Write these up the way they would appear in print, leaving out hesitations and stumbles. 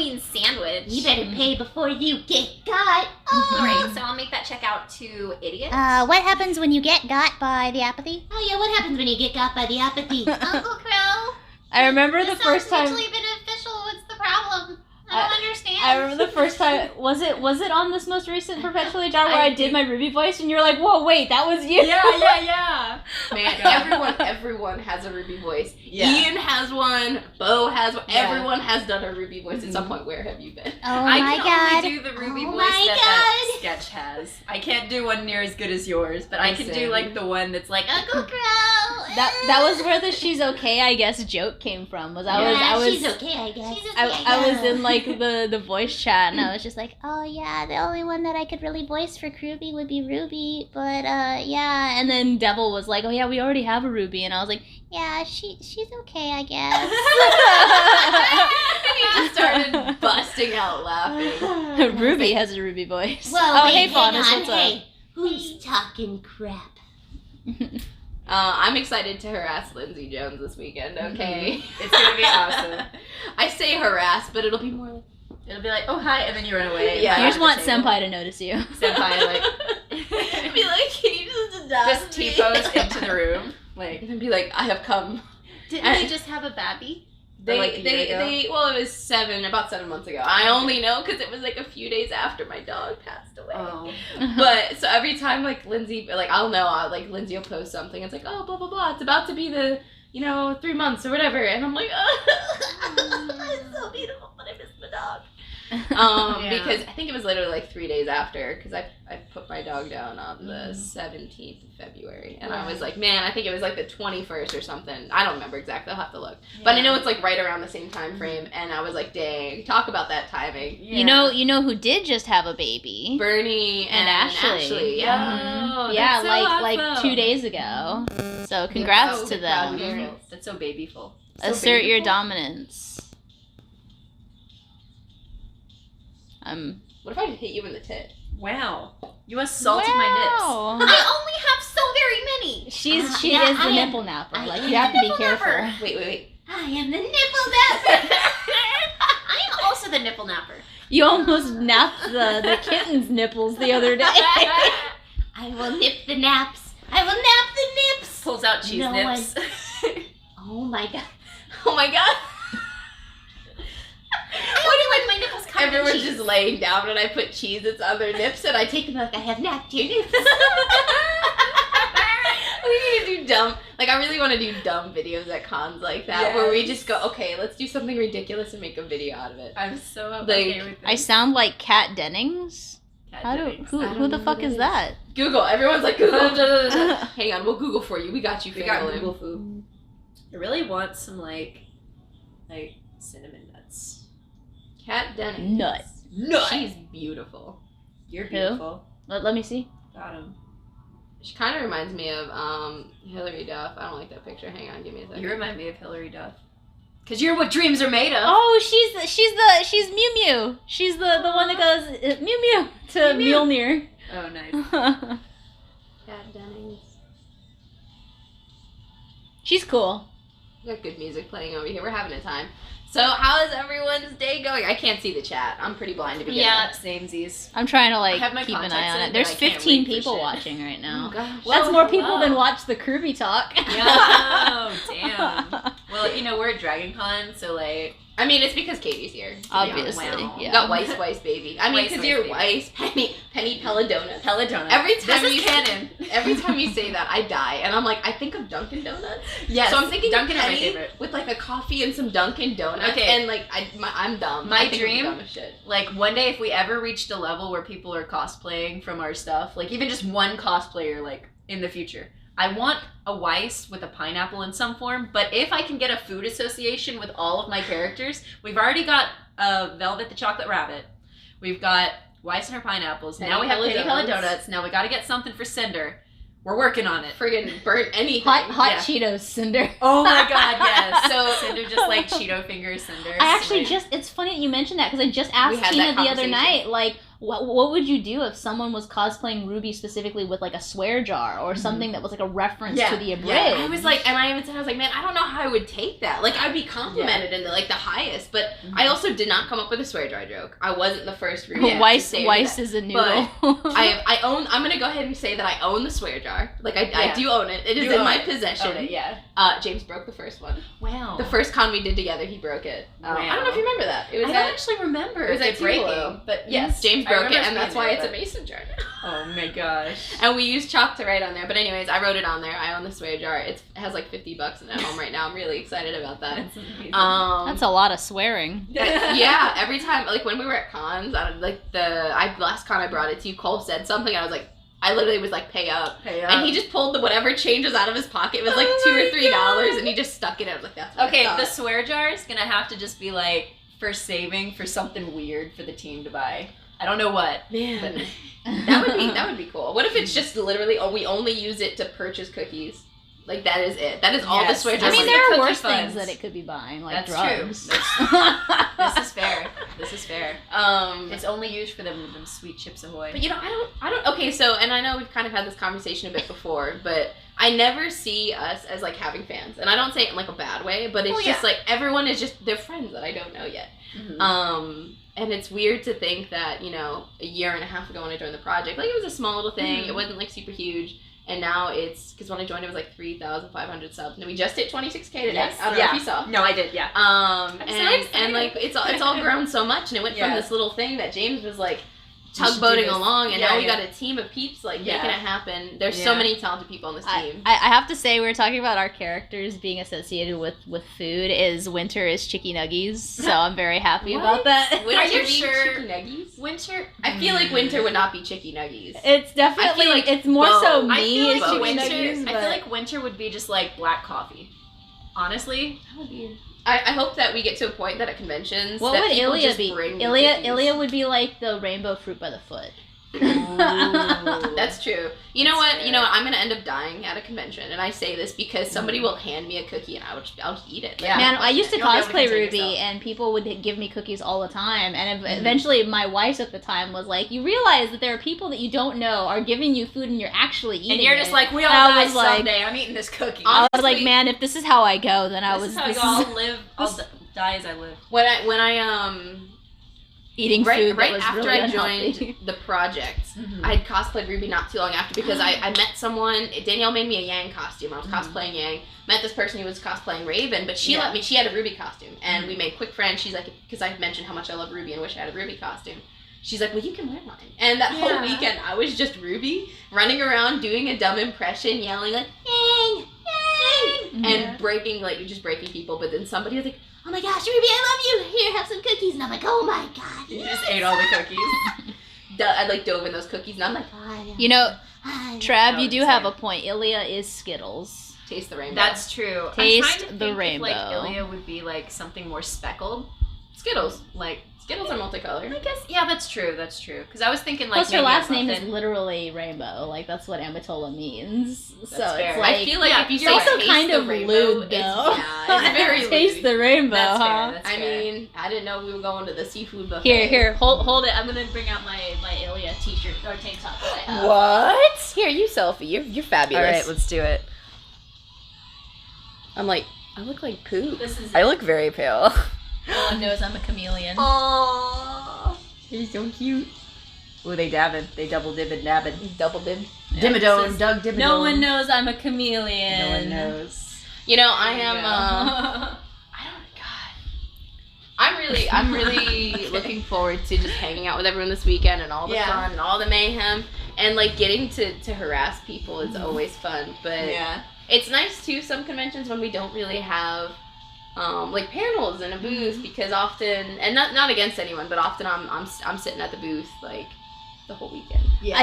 bean sandwich. You better pay before you get got. All right, so I'll make that check out to idiot. What happens when you get got by the apathy? Oh yeah, what happens when you get got by the apathy? Uncle Crow. I remember the This first sounds time. mutually beneficial. What's the problem? I don't understand. I remember the first time. Was it on this most recent Perpetually Jar where I did my Ruby voice and you were like, "Whoa, wait, that was you." Yeah. Man, everyone has a Ruby voice. Yeah. Ian has one. Bo has one. Yeah. Everyone has done a Ruby voice at some point. Where have you been? Oh I my can god. only do the Ruby Oh voice my that sketch has. I can't do one near as good as yours, but I can do Listen. like the one that's like Uncle Crow. That was where the "she's okay, I guess" joke came from. Yeah, I was she's okay, I guess. She's okay. I was in like the voice chat and I was Just like, oh yeah, the only one that I could really voice for Ruby would be Ruby, but yeah. and then Devil was like, "Oh yeah, we already have a Ruby," and I was like, Yeah, she's okay, I guess. And he just started busting out laughing. "Ruby has a Ruby voice." Well, oh wait, hey hang Faunus, on, what's hey. Who's talking crap? I'm excited to harass Lindsay Jones this weekend. Okay, it's gonna be awesome. I say harass, but it'll be more like It'll be like, oh hi, and then you run away. Yeah. up? You just want Senpai. Senpai to notice you. Senpai like be like, can you just T-pose into the room, like and then be like, I have come. Didn't I- they just have a baby? Like a year ago? Well, it was about 7 months ago. I only know because it was like a few days after my dog passed away. oh. But so every time like Lindsay, like I'll know, like Lindsay will post something. It's like, oh, blah blah blah. It's about to be the 3 months or whatever, and I'm like, it's so beautiful, but I miss my dog. Yeah. Because I think it was literally like 3 days after, because I put my dog down on the 17th of February, and I was like, man, I think it was like the 21st or something. I don't remember exactly. I'll have to look, but I know it's like right around the same time frame, and I was like, dang, talk about that timing. Yeah. You know who did just have a baby? Bernie and Ashley. yeah. Oh, Yeah, that's so like awesome. 2 days ago. So congrats so to proud of them. you. That's so babyful. Assert your babyful. dominance. What if I just hit you in the tit? Wow, you assaulted my nips. Wow. I only have so very many. She Yeah, is the I am- nipple napper. I Like am you have to be nipple careful. napper. Wait. I am the nipple napper. I am also the nipple napper. You almost napped the kitten's nipples the other day. I will nip the naps. I will nap the nips. Pulls out cheese No nips. Oh my god. Oh my god. I like my nipples covered in Everyone's cheese. just laying down and I put Cheez-Its on their nips and I take them like I have napped your nips. We need to do dumb, like I really want to do dumb videos at cons like that where we just go, okay, let's do something ridiculous and make a video out of it. I'm so Like, okay with this. I sound like Kat Dennings. Cat How do Dennings. who I don't who the know fuck what it is is. that? Google, everyone's like Google. Hang on, we'll Google for you. We got you. We got Google. Google food. I really want some like cinnamon nuts. Kat Dennings. Nut. She's beautiful. You're Who? beautiful. Let me see. Got him. She kind of reminds me of Hillary Duff. I don't like that picture. Hang on, give me a second. You remind me of Hillary Duff. Cause you're what dreams are made of. Oh, she's Mew Mew. She's the one that goes Mew Mew to Mew Mew. Mjolnir. Oh, nice. Kat Dennings. She's cool. We got good music playing over here. We're having a time. So, how is everyone's day going? I can't see the chat. I'm pretty blind to begin Yeah, with. samesies. I'm trying to I have my keep an contacts eye on in, it. There's but I can't 15 read for people shit. watching right now. Oh, gosh. That's more people hello. than watch the Kirby talk. Yeah. Oh, damn. Well, we're at Dragon Con, so like. I mean, it's because Katie's here. to be honest. Obviously, Wow. You yeah. got Weiss baby. I mean, Weiss because you're baby. Weiss, Penny Peladona. Peladona. Every time This is you canon. every time you say that, I die, and I'm like, I think of Dunkin' Donuts. Yes. So I'm thinking Dunkin' of are my Penny favorite. with like a coffee and some Dunkin' Donuts. Okay. And like, I'm dumb. My I think I'm dream- dumb as shit. Like one day, if we ever reached a level where people are cosplaying from our stuff, like even just one cosplayer, like in the future, I want a Weiss with a pineapple in some form. But if I can get a food association with all of my characters, we've already got Velvet the Chocolate Rabbit. We've got Weiss and her pineapples. Penny now we have Penny Pelladonuts. Pelladonuts. Now we got to get something for Cinder. We're working on it. Friggin' burnt anything. Hot Yeah. Cheetos Cinder. Oh my god, yes. So- Cinder just like Cheeto fingers Cinder. I actually Like, it's funny that you mentioned that because I just We asked had Tina that the other conversation. night, like, what would you do if someone was cosplaying Ruby specifically with like a swear jar or something that was like a reference to the abridged? Yeah. I was like, and I even said, I was like, man, I don't know how I would take that. Like, I'd be complimented in the highest, but I also did not come up with a swear jar joke. I wasn't the first Ruby. Weiss is a noodle. I'm gonna go ahead and say that I own the swear jar. Like, I do own it. It is in my possession. Own it, yeah. James broke the first one. Wow. The first con we did together, he broke it. I don't know if you remember that. It was I don't actually remember. It was at breaking, Tilo. but yes, James I broke it, remember and that's seeing why it, it's a but- mason jar. Oh my gosh. And we used chalk to write on there. But anyways, I wrote it on there. I own the swear jar. It has like $50 in it at home right now. I'm really excited about that. That's amazing. That's a lot of swearing. Yeah, every time, like when we were at cons, last con I brought it to you, Cole said something, and I was like, I literally was like, pay up. And he just pulled whatever changes out of his pocket. It was like $2 or $3, and he just stuck it in. I was like, that's what Okay, I the thought. swear jar is gonna have to just be like for saving for something weird for the team to buy. I don't know what. Man, that would be cool. What if it's just literally, we only use it to purchase cookies? Like, that is it. That is all the Yes. swear I jar. mean, Just there like are the worse cookie things funds. that it could be buying, like That's drugs. true. This is fair. This is fair. It's only used for them sweet Chips Ahoy. But I don't. Okay, so, and I know we've kind of had this conversation a bit before, but I never see us as like having fans, and I don't say it in like a bad way, but it's just like everyone is just they're friends that I don't know yet. Mm-hmm. And it's weird to think that, you know, a year and a half ago when I joined the project, like, it was a small little thing. It wasn't like super huge. And now it's, because when I joined it was like 3,500 subs. And we just hit 26K today. Yes. I don't know if you saw. No, I did. Yeah. And like it's all grown so much, and it went from this little thing that James was like tugboating along, and now we got a team of peeps like making it happen. There's so many talented people on this team. I have to say, we were talking about our characters being associated with food. Winter is Chicky Nuggies, so I'm very happy about that. Winter Are you being sure? Chicky Nuggies? Winter. I feel like Winter would not be Chicky Nuggies. It's definitely I feel like it's more so both. me I feel as like Chicky winter. Nuggies. I feel like winter would be just like black coffee. Honestly, That would be. I hope that we get to a point that at conventions, What that would people Ilya just be? bring the Ilya cookies. would be like the rainbow fruit by the foot. That's true. You know what? fair. You know what? I'm gonna end up dying at a convention, and I say this because somebody will hand me a cookie, and I'll just eat it. Like, Yeah. Man, I used to You'll be able to cosplay contain Ruby, yourself. and people would give me cookies all the time. And eventually, my wife at the time was like, "You realize that there are people that you don't know are giving you food, and you're actually eating and you're it." just like, we all And I die was like- someday. I'm eating this cookie. I was like, honestly, man, if this is how I go, then I'll live. I'll die as I live. when I eating right, food that right was after really I unhealthy. joined the project, Mhm. I had cosplayed Ruby not too long after because I met someone. Danielle made me a Yang costume. I was cosplaying Yang. Met this person who was cosplaying Raven, but she let me. She had a Ruby costume, and we made quick friends. She's like, because I mentioned how much I love Ruby and wish I had a Ruby costume. She's like, well, you can wear mine. And that whole weekend, I was just Ruby, running around doing a dumb impression, yelling like, Yang, Yang, and breaking people. But then somebody was like, oh my gosh, Ruby, I love you. Here, have some cookies. And I'm like, oh my god. You just ate all the cookies. I like dove in those cookies, and I'm like, oh, You know, yeah. Trav, Oh, you do insane. have a point. Ilya is Skittles. Taste the rainbow. That's true. Taste I'm trying to the think rainbow. If, like Ilya would be like something more speckled. Skittles. Like Skittles are multicolored. I guess. Yeah, that's true. That's true. Because I was thinking like. Plus, her maybe a last name is muffin. literally Rainbow. Like, that's what Amatola means. So fair. it's like... I feel like yeah, if you it's say also taste kind the of rainbow, lewd, it's- though. Yeah, it's very Taste lewd. the rainbow, That's fair. huh? That's I fair. mean, I didn't know we were going to the seafood buffet. Here, hold it. I'm gonna bring out my Ilya t-shirt or tank top that I have. What? Here, you selfie. You're fabulous. All right, let's do it. I'm like, I look like poop. This is I look very pale. no one knows I'm a chameleon. Aww. He's so cute. Ooh, they dabbed. They double dibbed dabbed. Double dib. Dimmadome, Doug Dimmadome. No one knows I'm a chameleon. No one knows. You know, I There you am. go. I don't. God. I'm really looking forward to just hanging out with everyone this weekend and all the fun and all the mayhem and like getting to harass people is always fun. But Yeah. it's nice too. Some conventions when we don't really have. Like panels in a booth because often, and not against anyone, but often I'm sitting at the booth like the whole weekend. Yeah.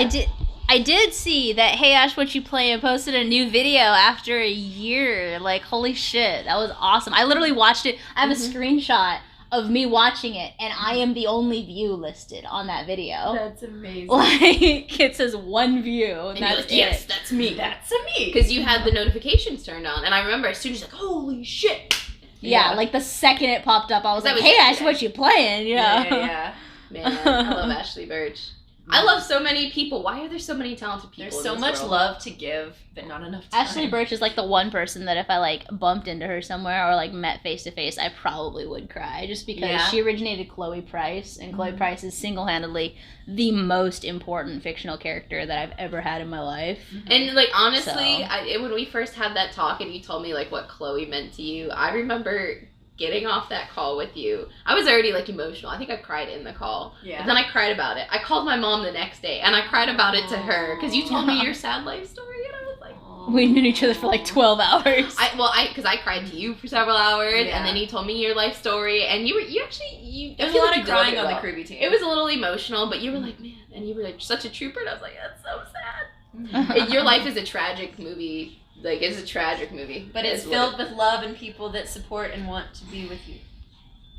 I did see that Hey Ash What You Play posted a new video after a year. Like, holy shit, that was awesome. I literally watched it. I have a screenshot of me watching it, and I am the only view listed on that video. That's amazing. Like, it says one view, and you're that's like, yes, it. that's me. That's me. Because you had the notifications turned on, and I remember as soon as you're like, holy shit. Yeah, like the second it popped up, I was That like, was Hey Ash yesterday. What You Playing? Yeah. Yeah. Man, I love Ashley Birch. I love so many people. Why are there so many talented people? There's in so this much world? love to give, but not enough time. Ashley Birch is like the one person that if I like bumped into her somewhere or like met face to face, I probably would cry just because Yeah. she originated Chloe Price, and Chloe Price is single-handedly the most important fictional character that I've ever had in my life. And like honestly, So. when we first had that talk and you told me like what Chloe meant to you, I remember getting off that call with you. I was already like emotional. I think I cried in the call. Yeah. But then I cried about it. I called my mom the next day and I cried about it to her because you told me your sad life story and I was like, We knew each other for like 12 hours. because I cried to you for several hours Yeah. and then you told me your life story and you There was a lot of crying on the Kruby team. It was a little emotional, but you were like, man, and you were like such a trooper and I was like, that's so sad. Your life is a tragic movie. Like, it's a tragic movie. But it's filled with love and people that support and want to be with you.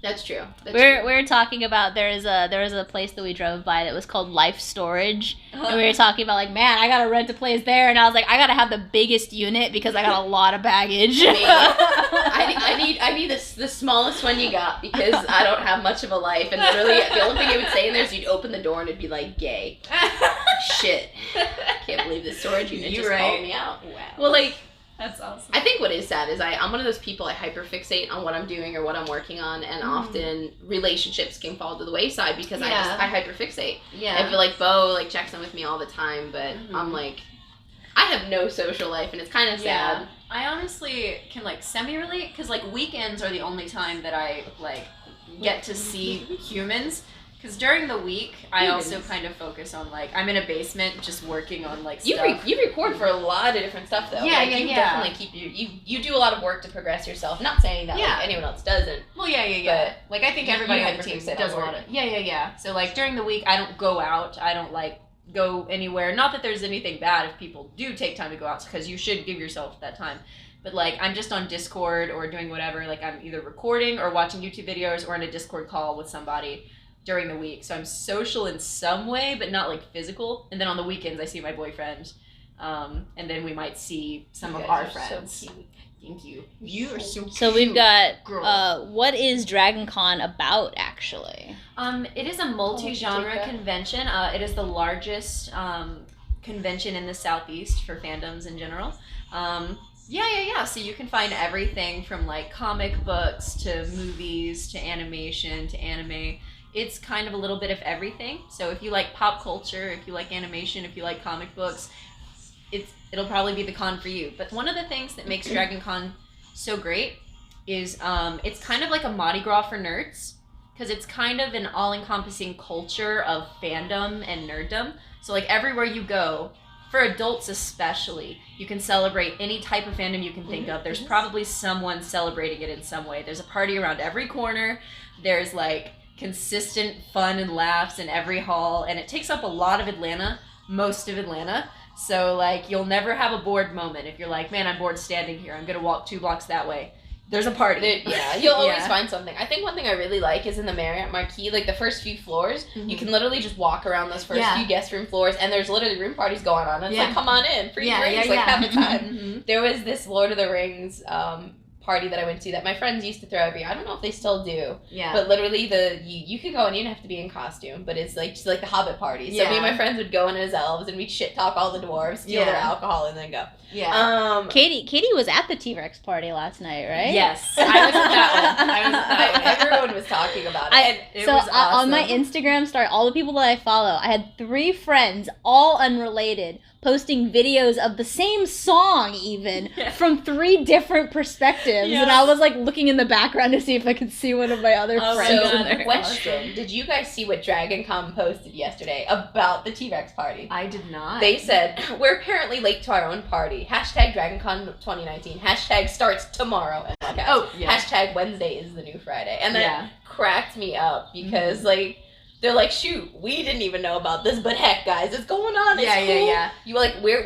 That's true. We were talking about there was a place that we drove by that was called Life Storage, and we were talking about like, man, I gotta rent a place there, and I was like, I gotta have the biggest unit because I got a lot of baggage. I need the smallest one you got because I don't have much of a life, and literally the only thing it would say in there is you'd open the door and it'd be like gay. Shit, can't believe this storage unit just called me out. Wow. Well, like. That's awesome. I think what is sad is I'm one of those people, I hyperfixate on what I'm doing or what I'm working on, and often relationships can fall to the wayside because I hyperfixate. Yeah. I feel like Bo like checks in with me all the time, but I'm like, I have no social life, and it's kind of sad. I honestly can like semi-relate because like weekends are the only time that I like get to see humans. Because during the week, I also kind of focus on, like, I'm in a basement just working on, like, stuff. You record for a lot of different stuff, though. Yeah, like, you definitely keep you do a lot of work to progress yourself. Not saying that like, anyone else doesn't. Well, yeah. Like, I think everybody on the team hyperfixate does a on lot work. of... Yeah. So, like, during the week, I don't go out. I don't, like, go anywhere. Not that there's anything bad if people do take time to go out, because you should give yourself that time. But, like, I'm just on Discord or doing whatever. Like, I'm either recording or watching YouTube videos or in a Discord call with somebody during the week. So I'm social in some way, but not like physical. And then on the weekends I see my boyfriend. And then we might see some of our friends. So cute. Thank you. You are so cute. So we've got girl. what is Dragon Con about actually? It is a multi-genre convention. It is the largest convention in the Southeast for fandoms in general. Yeah. So you can find everything from like comic books to movies to animation to anime. It's kind of a little bit of everything. So if you like pop culture, if you like animation, if you like comic books, it'll probably be the con for you. But one of the things that makes Dragon Con so great is it's kind of like a Mardi Gras for nerds, because it's kind of an all-encompassing culture of fandom and nerddom. So like everywhere you go, for adults especially, you can celebrate any type of fandom you can think of. There's probably someone celebrating it in some way. There's a party around every corner. There's like consistent fun and laughs in every hall, and it takes up a lot of Atlanta, most of Atlanta. So like you'll never have a bored moment. If you're like, man, I'm bored standing here, I'm gonna walk 2 blocks that way. There's a party. You'll always find something. I think one thing I really like is in the Marriott Marquis, like the first few floors, you can literally just walk around those first few guest room floors, and there's literally room parties going on. And it's like, come on in, free drinks, like have a time. There was this Lord of the Rings party that I went to that my friends used to throw every year. I don't know if they still do. Yeah. But literally you could go and you didn't have to be in costume, but it's like just like the Hobbit party. So me and my friends would go in as elves and we'd shit talk all the dwarves, steal their alcohol, and then go. Yeah. Katie was at the T-Rex party last night, right? Yes. I was at that one. Everyone was talking about it. It was awesome. On my Instagram story, all the people that I follow, I had 3 friends, all unrelated, posting videos of the same song even from 3 different perspectives. And I was like looking in the background to see if I could see one of my other friends. So in there. question, did you guys see what Dragon Con posted yesterday about the T-Rex party? I did not. They said, we're apparently late to our own party. Hashtag DragonCon 2019. Hashtag starts tomorrow. And hashtag Wednesday is the new Friday. And that cracked me up because like, they're like, shoot, we didn't even know about this, but heck, guys, it's going on. It's cool. You were like, we're